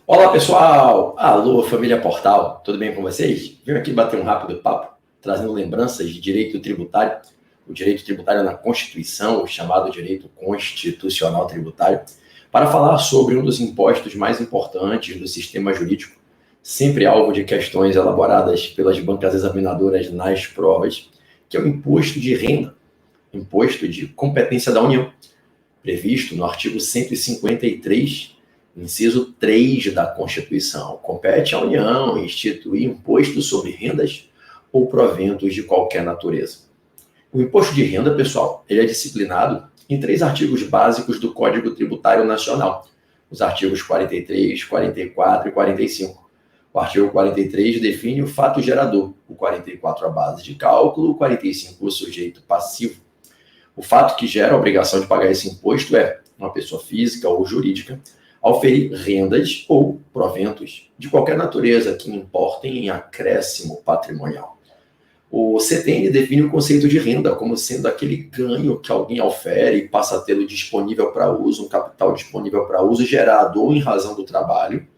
Olá pessoal, alô família Portal, tudo bem com vocês? Venho aqui bater um rápido papo, trazendo lembranças de direito tributário, o direito tributário na Constituição, o chamado direito constitucional tributário, para falar sobre um dos impostos mais importantes do sistema jurídico, sempre alvo de questões elaboradas pelas bancas examinadoras nas provas, que é o imposto de renda, imposto de competência da União, previsto no artigo 153, inciso 3 da Constituição. Compete à União instituir imposto sobre rendas ou proventos de qualquer natureza. O imposto de renda, pessoal, ele é disciplinado em 3 artigos básicos do Código Tributário Nacional, os artigos 43, 44 e 45. O artigo 43 define o fato gerador, o 44 a base de cálculo, o 45 o sujeito passivo. O fato que gera a obrigação de pagar esse imposto é uma pessoa física ou jurídica auferir rendas ou proventos de qualquer natureza que importem em acréscimo patrimonial. O CTN define o conceito de renda como sendo aquele ganho que alguém aufere e passa a tê-lo disponível para uso, um capital disponível para uso gerado ou em razão do trabalho,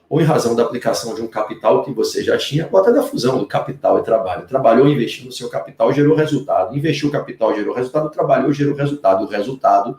ou em razão da aplicação de um capital que você já tinha, ou até da fusão do capital e trabalho. Trabalhou, investiu no seu capital, gerou resultado. Investiu o capital, gerou resultado. Trabalhou, gerou resultado. O resultado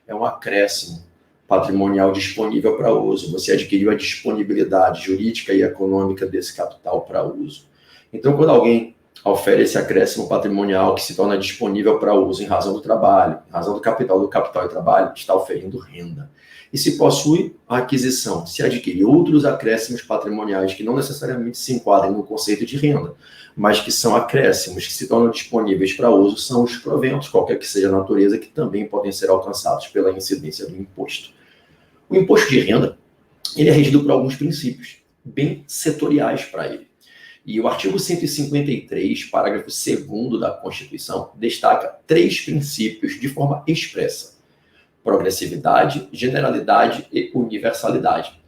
é um acréscimo patrimonial disponível para uso. Você adquiriu a disponibilidade jurídica e econômica desse capital para uso. Então, quando alguém ofere esse acréscimo patrimonial que se torna disponível para uso em razão do trabalho, em razão do capital e trabalho, está oferindo renda. E se possui a aquisição, se adquire outros acréscimos patrimoniais que não necessariamente se enquadrem no conceito de renda, mas que são acréscimos que se tornam disponíveis para uso, são os proventos, qualquer que seja a natureza, que também podem ser alcançados pela incidência do imposto. O imposto de renda, ele é regido por alguns princípios bem setoriais para ele. E o artigo 153, parágrafo 2º da Constituição, destaca 3 princípios de forma expressa: progressividade, generalidade e universalidade.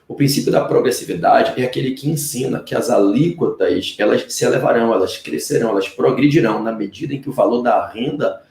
O princípio da progressividade é aquele que ensina que as alíquotas, elas se elevarão, elas crescerão, elas progredirão na medida em que o valor da renda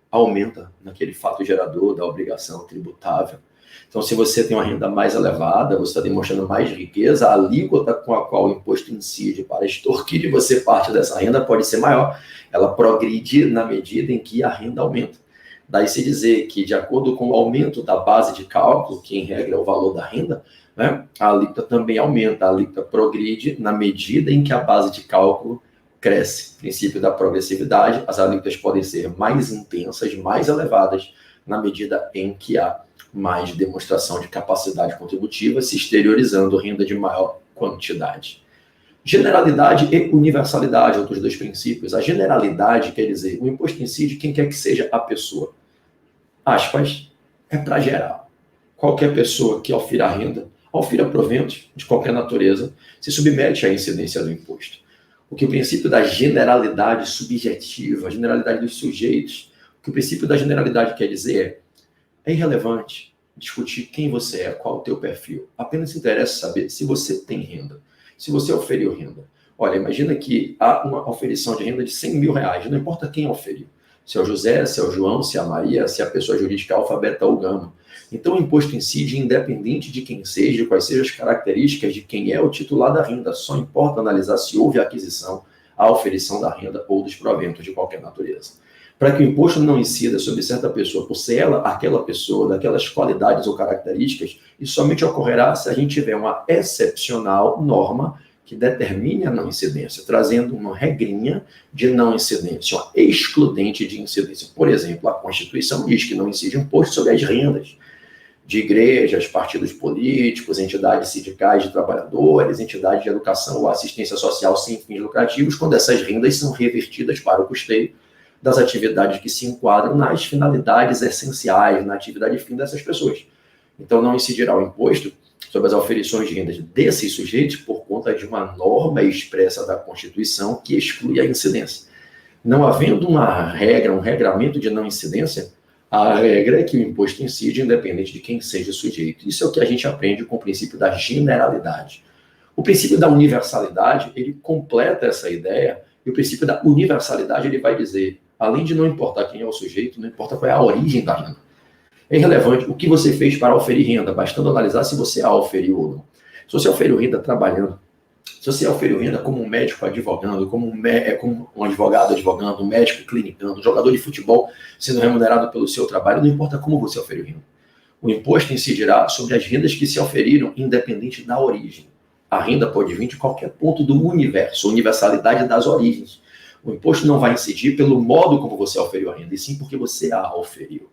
aumenta naquele fato gerador da obrigação tributável. Então, se você tem uma renda mais elevada, você está demonstrando mais riqueza, a alíquota com a qual o imposto incide para extorquir de você parte dessa renda pode ser maior. Ela progride na medida em que a renda aumenta. Daí se dizer que, de acordo com o aumento da base de cálculo, que em regra é o valor da renda, né, a alíquota também aumenta, a alíquota progride na medida em que a base de cálculo cresce. Princípio da progressividade, as alíquotas podem ser mais intensas, mais elevadas, na medida em que há mais demonstração de capacidade contributiva, se exteriorizando renda de maior quantidade. Generalidade e universalidade, outros 2 princípios. A generalidade quer dizer, o imposto incide quem quer que seja a pessoa. Aspas, é para geral. Qualquer pessoa que aufira renda, aufira proventos de qualquer natureza, se submete à incidência do imposto. O que o princípio da generalidade subjetiva, a generalidade dos sujeitos, o que o princípio da generalidade quer dizer é irrelevante discutir quem você é, qual o teu perfil. Apenas interessa saber se você tem renda, se você oferiu renda. Olha, imagina que há uma oferição de renda de 100 mil reais, não importa quem oferiu. Se é o José, se é o João, se é a Maria, se é a pessoa jurídica alfa, beta ou gama. Então, o imposto incide independente de quem seja, quais sejam as características de quem é o titular da renda. Só importa analisar se houve a aquisição, a oferição da renda ou dos proventos de qualquer natureza. Para que o imposto não incida sobre certa pessoa, por ser ela aquela pessoa, daquelas qualidades ou características, isso somente ocorrerá se a gente tiver uma excepcional norma que determine a não incidência, trazendo uma regrinha de não incidência, uma excludente de incidência. Por exemplo, a Constituição diz que não incide imposto sobre as rendas de igrejas, partidos políticos, entidades sindicais de trabalhadores, entidades de educação ou assistência social sem fins lucrativos, quando essas rendas são revertidas para o custeio das atividades que se enquadram nas finalidades essenciais, na atividade fim dessas pessoas. Então, não incidirá o imposto sobre as oferições de rendas desses sujeitos por conta de uma norma expressa da Constituição que exclui a incidência. Não havendo uma regra, um regramento de não incidência, a regra é que o imposto incide independente de quem seja o sujeito. Isso é o que a gente aprende com o princípio da generalidade. O princípio da universalidade, ele completa essa ideia, e o princípio da universalidade, ele vai dizer, além de não importar quem é o sujeito, não importa qual é a origem da renda. É irrelevante o que você fez para auferir renda, bastando analisar se você a auferiu ou não. Se você auferiu renda trabalhando, se você auferiu renda como um médico advogando, como um advogado advogando, um médico clinicando, um jogador de futebol sendo remunerado pelo seu trabalho, não importa como você auferiu renda. O imposto incidirá sobre as rendas que se auferiram, independente da origem. A renda pode vir de qualquer ponto do universo, universalidade das origens. O imposto não vai incidir pelo modo como você auferiu a renda, e sim porque você a auferiu.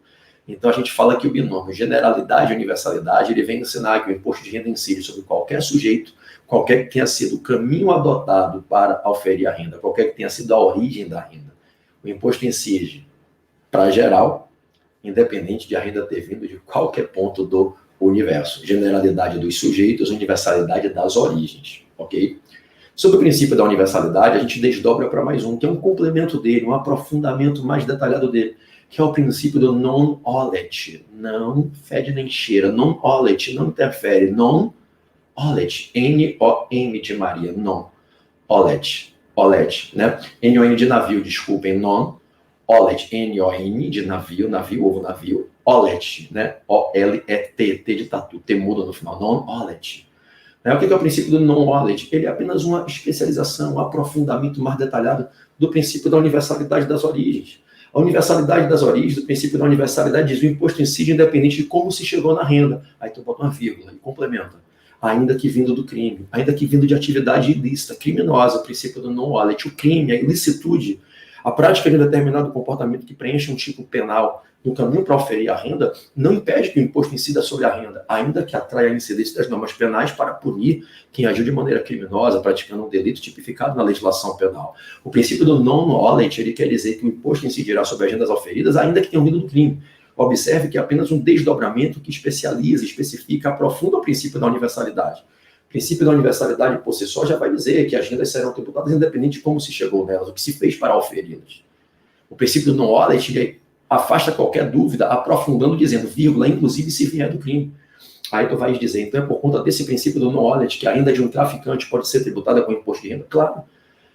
Então a gente fala que o binômio generalidade e universalidade, ele vem ensinar que o imposto de renda incide sobre qualquer sujeito, qualquer que tenha sido o caminho adotado para auferir a renda, qualquer que tenha sido a origem da renda. O imposto incide para geral, independente de a renda ter vindo de qualquer ponto do universo. Generalidade dos sujeitos, universalidade das origens, ok? Sobre o princípio da universalidade, a gente desdobra para mais um, que é um complemento dele, um aprofundamento mais detalhado dele, que é o princípio do non-olet. Não fede nem cheira. Non-olet, não interfere. Non-olet. N-O-M de Maria. Non-olet. Olet, né? N-O-N de navio, desculpem. Non-olet. N-O-N de navio, navio, ovo, navio. Olet, né? O-L-E-T. T de tatu. T muda no final. Non-olet. O que é o princípio do non-olet? Ele é apenas uma especialização, um aprofundamento mais detalhado do princípio da universalidade das origens. A universalidade das origens, do princípio da universalidade, diz o imposto incide independente de como se chegou na renda. Aí tu bota uma vírgula e complementa. Ainda que vindo do crime, ainda que vindo de atividade ilícita, criminosa, o princípio do non-olet. O crime, a ilicitude, a prática de um determinado comportamento que preenche um tipo penal no caminho para oferir a renda, não impede que o imposto incida sobre a renda, ainda que atraia a incidência das normas penais para punir quem agiu de maneira criminosa, praticando um delito tipificado na legislação penal. O princípio do non-olet, ele quer dizer que o imposto incidirá sobre as rendas auferidas, ainda que tenham vindo do crime. Observe que é apenas um desdobramento que especializa, especifica, aprofunda o princípio da universalidade. O princípio da universalidade, por si só, já vai dizer que as rendas serão tributadas independente de como se chegou nelas, o que se fez para auferi-las. O princípio do non-olet, ele afasta qualquer dúvida, aprofundando, dizendo, vírgula, inclusive se vier do crime. Aí tu vais dizer, então é por conta desse princípio do non-olet que a renda de um traficante pode ser tributada com imposto de renda? Claro.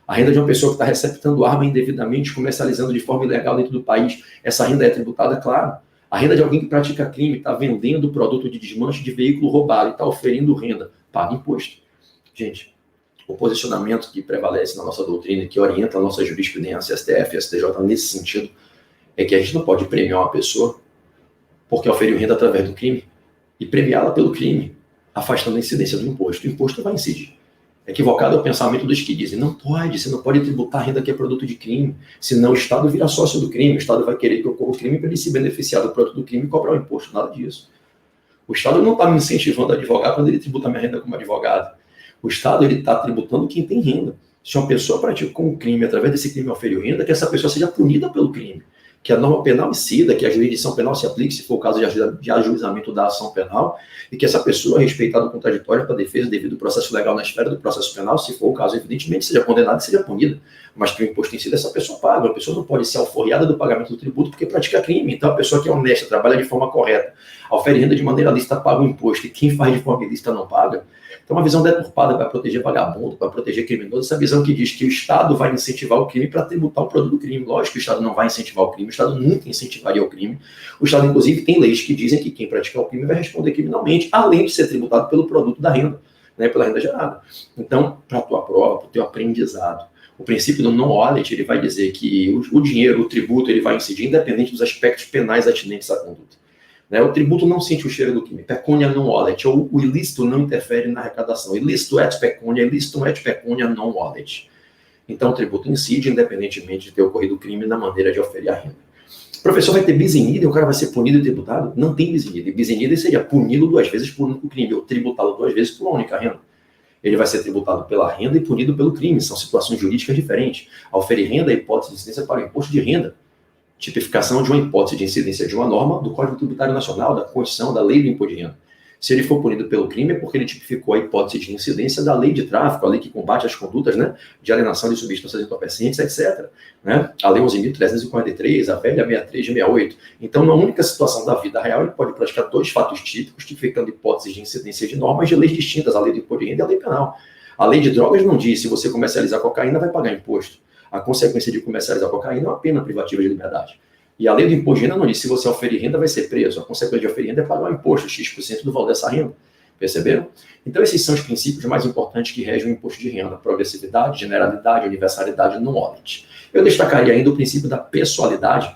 A renda de uma pessoa que está receptando arma indevidamente, comercializando de forma ilegal dentro do país, essa renda é tributada? Claro. A renda de alguém que pratica crime, está vendendo produto de desmanche de veículo roubado e está oferindo renda, paga imposto. Gente, o posicionamento que prevalece na nossa doutrina, que orienta a nossa jurisprudência, STF e STJ nesse sentido, é que a gente não pode premiar uma pessoa porque oferiu renda através do crime e premiá-la pelo crime, afastando a incidência do imposto. O imposto vai incidir. Equivocado é o pensamento dos que dizem, não pode, você não pode tributar a renda que é produto de crime, senão o Estado vira sócio do crime, o Estado vai querer que ocorra o crime para ele se beneficiar do produto do crime e cobrar o imposto, nada disso. O Estado não está me incentivando a advogar quando ele tributa a minha renda como advogado. O Estado está tributando quem tem renda. Se uma pessoa praticou um crime, através desse crime oferiu renda, que essa pessoa seja punida pelo crime. Que a norma penal incida, que a jurisdição penal se aplique, se for o caso de ajuizamento da ação penal, e que essa pessoa, respeitada o contraditório para a defesa devido ao processo legal na esfera do processo penal, se for o caso, evidentemente, seja condenada e seja punida. Mas que o imposto incida, essa pessoa paga. A pessoa não pode ser alforriada do pagamento do tributo porque pratica crime. Então, a pessoa que é honesta, trabalha de forma correta, ofere renda de maneira lícita, paga o imposto, e quem faz de forma ilícita não paga. Então, uma visão deturpada para proteger vagabundo, para proteger criminoso, essa visão que diz que o Estado vai incentivar o crime para tributar o produto do crime. Lógico que o Estado não vai incentivar o crime, o Estado nunca incentivaria o crime. O Estado, inclusive, tem leis que dizem que quem praticar o crime vai responder criminalmente, além de ser tributado pelo produto da renda, né, pela renda gerada. Então, para a tua prova, para o teu aprendizado, o princípio do non-olet, ele vai dizer que o dinheiro, o tributo, ele vai incidir independente dos aspectos penais atinentes à conduta. O tributo não sente o cheiro do crime. Pecunia non olet, ou o ilícito não interfere na arrecadação. Ilícito et pecunia, ilícito et pecunia non olet. Então, o tributo incide, independentemente de ter ocorrido o crime na maneira de oferir a renda. O professor vai ter bis in idem, o cara vai ser punido e tributado? Não tem bis in idem. Bis in idem seria puni-lo 2 vezes por um único crime, ou tributá-lo 2 vezes por uma única renda. Ele vai ser tributado pela renda e punido pelo crime. São situações jurídicas diferentes. A oferir renda é hipótese de incidência para o imposto de renda. Tipificação de uma hipótese de incidência de uma norma do Código Tributário Nacional, da Constituição, da Lei do Imposto de Renda. Se ele for punido pelo crime, é porque ele tipificou a hipótese de incidência da Lei de Tráfico, a lei que combate as condutas, né, de alienação de substâncias entorpecentes, etc. Né? A Lei 11.343, a velha 63 de 68. Então, na única situação da vida real, ele pode praticar 2 fatos típicos, tipificando hipóteses de incidência de normas de leis distintas, a Lei do Imposto de Renda e a Lei Penal. A Lei de Drogas não diz se você comercializar cocaína, vai pagar imposto. A consequência de comercializar cocaína é uma pena privativa de liberdade. E a lei do imposto de renda não diz se você oferir renda vai ser preso. A consequência de oferir renda é pagar um imposto, X% do valor dessa renda. Perceberam? Então, esses são os princípios mais importantes que regem o imposto de renda: progressividade, generalidade, universalidade e non-audit. Eu destacaria ainda o princípio da pessoalidade,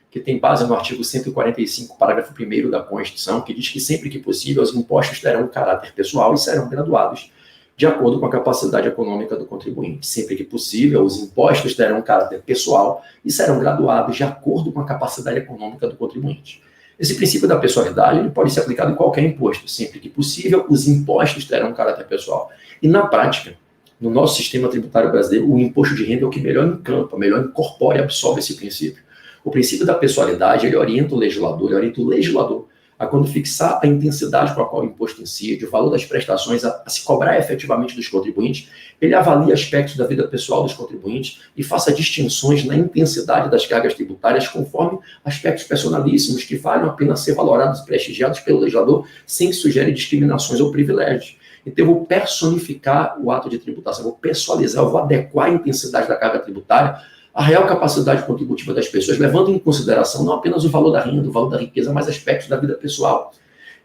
que tem base no artigo 145, parágrafo 1º da Constituição, que diz que sempre que possível os impostos terão um caráter pessoal e serão graduados de acordo com a capacidade econômica do contribuinte. Sempre que possível, os impostos terão um caráter pessoal e serão graduados de acordo com a capacidade econômica do contribuinte. Esse princípio da pessoalidade ele pode ser aplicado em qualquer imposto. Sempre que possível, os impostos terão um caráter pessoal. E na prática, no nosso sistema tributário brasileiro, o imposto de renda é o que melhor encampa, melhor incorpora e absorve esse princípio. O princípio da pessoalidade, ele orienta o legislador a quando fixar a intensidade com a qual o imposto incide, o valor das prestações a se cobrar efetivamente dos contribuintes, ele avalia aspectos da vida pessoal dos contribuintes e faça distinções na intensidade das cargas tributárias conforme aspectos personalíssimos que valham a pena ser valorados e prestigiados pelo legislador sem que sugere discriminações ou privilégios. Então, eu vou personificar o ato de tributação, eu vou pessoalizar, eu vou adequar a intensidade da carga tributária à real capacidade contributiva das pessoas, levando em consideração não apenas o valor da renda, o valor da riqueza, mas aspectos da vida pessoal.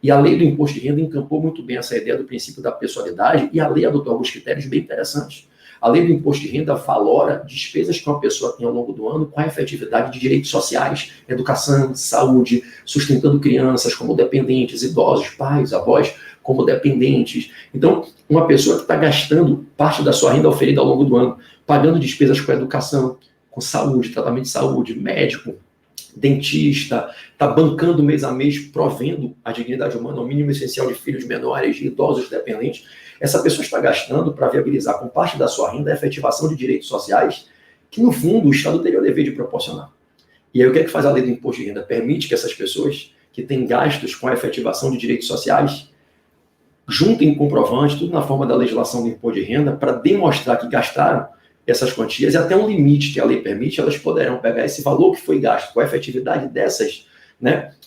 E a lei do imposto de renda encampou muito bem essa ideia do princípio da pessoalidade, e a lei adotou alguns critérios bem interessantes. A lei do imposto de renda valora despesas que uma pessoa tem ao longo do ano com a efetividade de direitos sociais, educação, saúde, sustentando crianças como dependentes, idosos, pais, avós como dependentes. Então, uma pessoa que está gastando parte da sua renda oferida ao longo do ano, pagando despesas com educação, com saúde, tratamento de saúde, médico, dentista, está bancando mês a mês, provendo a dignidade humana, o mínimo essencial de filhos menores, de idosos dependentes. Essa pessoa está gastando para viabilizar com parte da sua renda a efetivação de direitos sociais que, no fundo, o Estado teria o dever de proporcionar. E aí, o que é que faz a lei do imposto de renda? Permite que essas pessoas que têm gastos com a efetivação de direitos sociais juntem comprovante, tudo na forma da legislação do imposto de renda, para demonstrar que gastaram essas quantias e até um limite que a lei permite, elas poderão pegar esse valor que foi gasto com a efetividade dessas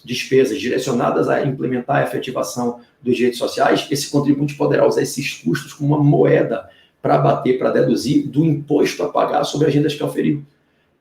despesas direcionadas a implementar a efetivação dos direitos sociais. Esse contribuinte poderá usar esses custos como uma moeda para abater, para deduzir do imposto a pagar sobre as rendas que oferiu.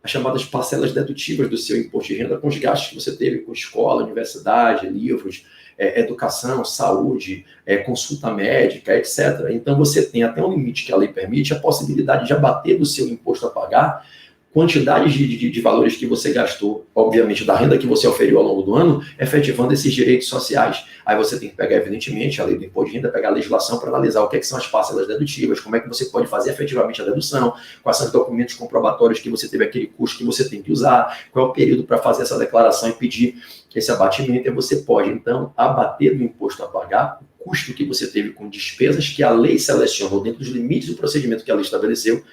As chamadas parcelas dedutivas do seu imposto de renda com os gastos que você teve com escola, universidade, livros, educação, saúde, consulta médica, etc. Então, você tem até um limite que a lei permite a possibilidade de abater do seu imposto a pagar quantidades de valores que você gastou, obviamente, da renda que você oferiu ao longo do ano, efetivando esses direitos sociais. Aí você tem que pegar, evidentemente, a lei do imposto de renda, pegar a legislação para analisar o que são as parcelas dedutivas, como é que você pode fazer efetivamente a dedução, quais são os documentos comprobatórios que você teve aquele custo que você tem que usar, qual é o período para fazer essa declaração e pedir esse abatimento. E você pode, então, abater do imposto a pagar o custo que você teve com despesas que a lei selecionou dentro dos limites do procedimento que a lei estabeleceu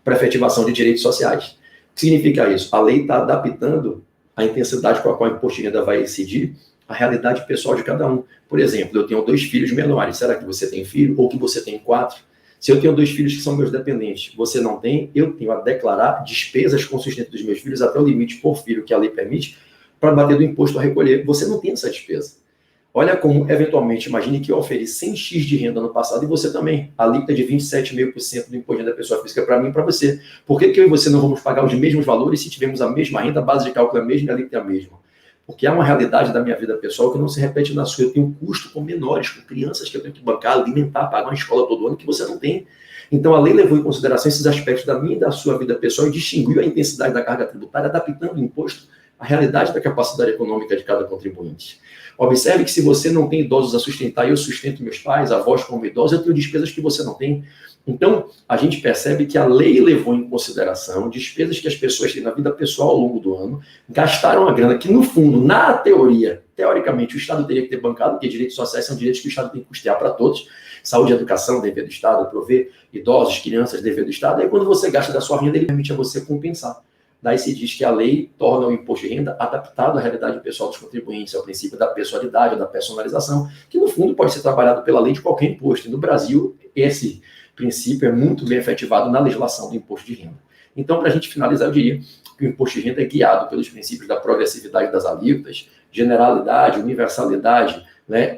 para efetivação de direitos sociais. O que significa isso? A lei está adaptando a intensidade com a qual o imposto de renda vai incidir à realidade pessoal de cada um. Por exemplo, eu tenho 2 filhos menores. Será que você tem filho? Ou que você tem 4? Se eu tenho 2 filhos que são meus dependentes, você não tem, eu tenho a declarar despesas com sustento dos meus filhos até o limite por filho que a lei permite para bater do imposto a recolher. Você não tem essa despesa. Olha como, eventualmente, imagine que eu oferi 100x de renda no passado e você também. A alíquota de 27,5% do imposto de renda da pessoa física para mim e para você. Por que eu e você não vamos pagar os mesmos valores se tivermos a mesma renda, a base de cálculo é a mesma e a alíquota é a mesma? Porque há uma realidade da minha vida pessoal que não se repete na sua. Eu tenho um custo com menores, com crianças que eu tenho que bancar, alimentar, pagar uma escola todo ano que você não tem. Então, a lei levou em consideração esses aspectos da minha e da sua vida pessoal e distinguiu a intensidade da carga tributária, adaptando o imposto à realidade da capacidade econômica de cada contribuinte. Observe que se você não tem idosos a sustentar, eu sustento meus pais, avós como idosos, eu tenho despesas que você não tem. Então, a gente percebe que a lei levou em consideração despesas que as pessoas têm na vida pessoal ao longo do ano, gastaram a grana que, no fundo, na teoria, teoricamente, o Estado teria que ter bancado, porque direitos sociais são direitos que o Estado tem que custear para todos. Saúde e educação, dever do Estado, prover idosos, crianças, dever do Estado. Aí, quando você gasta da sua renda, ele permite a você compensar. Daí se diz que a lei torna o imposto de renda adaptado à realidade pessoal dos contribuintes, ao princípio da pessoalidade, da personalização, que no fundo pode ser trabalhado pela lei de qualquer imposto. E no Brasil, esse princípio é muito bem efetivado na legislação do imposto de renda. Então, para a gente finalizar, eu diria que o imposto de renda é guiado pelos princípios da progressividade das alíquotas, generalidade, universalidade,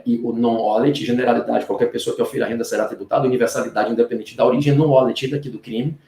e o non-audit, generalidade, qualquer pessoa que ofira renda será tributada, universalidade independente da origem, non-audit daqui do crime,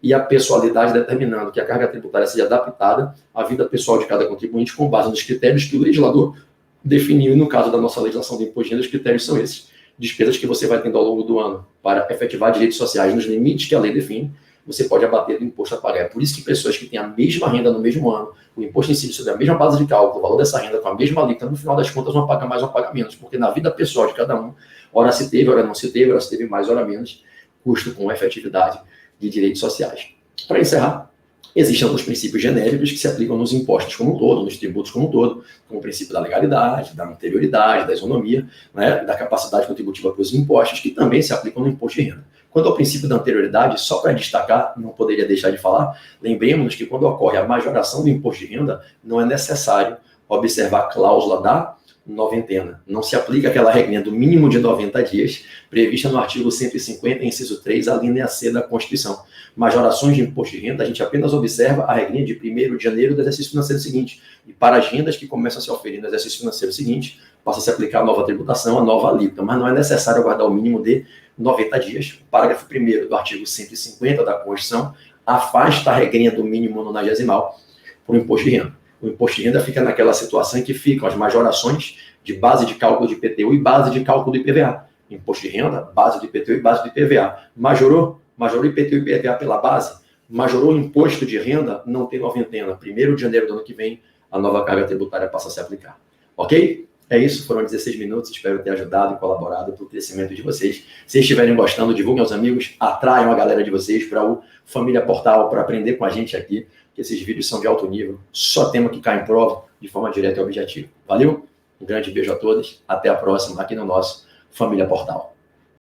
e a pessoalidade determinando que a carga tributária seja adaptada à vida pessoal de cada contribuinte com base nos critérios que o legislador definiu. E no caso da nossa legislação de imposto de renda, os critérios são esses. Despesas que você vai tendo ao longo do ano para efetivar direitos sociais nos limites que a lei define, você pode abater do imposto a pagar. É por isso que pessoas que têm a mesma renda no mesmo ano, o imposto incide sobre a mesma base de cálculo, o valor dessa renda com a mesma alíquota, no final das contas, uma paga mais, uma paga menos, porque na vida pessoal de cada um, ora se teve, ora não se teve, ora se teve mais, ora menos, custo com efetividade de direitos sociais. Para encerrar, existem alguns princípios genéricos que se aplicam nos impostos como um todo, nos tributos como um todo, como o princípio da legalidade, da anterioridade, da isonomia, né, da capacidade contributiva para os impostos, que também se aplicam no imposto de renda. Quanto ao princípio da anterioridade, só para destacar, não poderia deixar de falar, lembremos que quando ocorre a majoração do imposto de renda, não é necessário observar a cláusula da noventena. Não se aplica aquela regrinha do mínimo de 90 dias, prevista no artigo 150, inciso 3, a linha C da Constituição. Majorações de imposto de renda, a gente apenas observa a regrinha de 1º de janeiro do exercício financeiro seguinte. E para as rendas que começam a se oferir no exercício financeiro seguinte, passa a se aplicar a nova tributação, a nova alíquota, mas não é necessário aguardar o mínimo de 90 dias. O parágrafo 1º do artigo 150 da Constituição afasta a regrinha do mínimo nonagesimal para o imposto de renda. O imposto de renda fica naquela situação em que ficam as majorações de base de cálculo de IPTU e base de cálculo do IPVA. Imposto de renda, base do IPTU e base do IPVA. Majorou IPTU e IPVA pela base, majorou o imposto de renda, não tem noventena. 1º de janeiro do ano que vem, a nova carga tributária passa a se aplicar. Ok? É isso, foram 16 minutos, espero ter ajudado e colaborado para o crescimento de vocês. Se estiverem gostando, divulguem aos amigos, atraiam a galera de vocês para o Família Portal, para aprender com a gente aqui, que esses vídeos são de alto nível, só tema que cai em prova, de forma direta e objetiva. Valeu? Um grande beijo a todos, até a próxima aqui no nosso Família Portal.